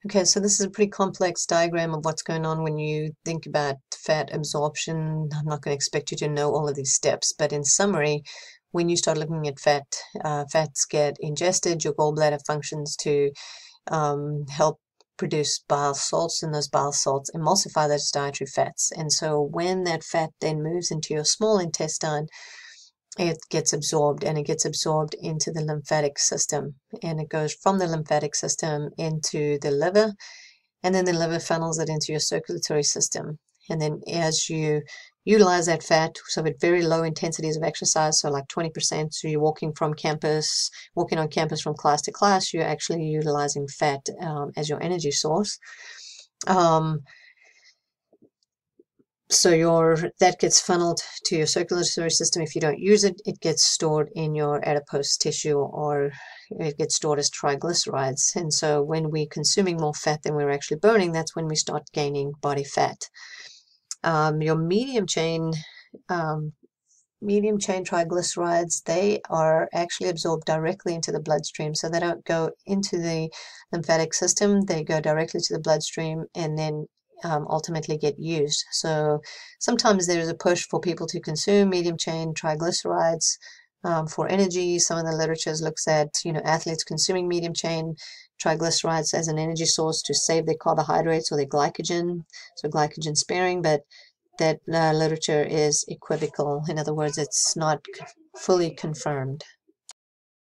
Okay, so this is a pretty complex diagram of what's going on when you think about fat absorption. I'm not going to expect you to know all of these steps, but in summary, when you start looking at fats get ingested, your gallbladder functions to help produce bile salts, and those bile salts emulsify those dietary fats. And so when that fat then moves into your small intestine, it gets absorbed, and it gets absorbed into the lymphatic system, and it goes from the lymphatic system into the liver, and then the liver funnels it into your circulatory system. And then as you utilize that fat, so at very low intensities of exercise, so like 20%, so you're walking on campus from class to class, you're actually utilizing fat as your energy source. So that gets funneled to your circulatory system. If you don't use it, it gets stored in your adipose tissue, or it gets stored as triglycerides. And so when we're consuming more fat than we're actually burning, that's when we start gaining body fat. Your medium chain triglycerides, they are actually absorbed directly into the bloodstream. So they don't go into the lymphatic system, they go directly to the bloodstream and then ultimately get used. So sometimes there's a push for people to consume medium chain triglycerides for energy. Some of the literature looks at, athletes consuming medium chain triglycerides as an energy source to save their carbohydrates or their glycogen, so glycogen sparing, but that literature is equivocal. In other words, it's not fully confirmed.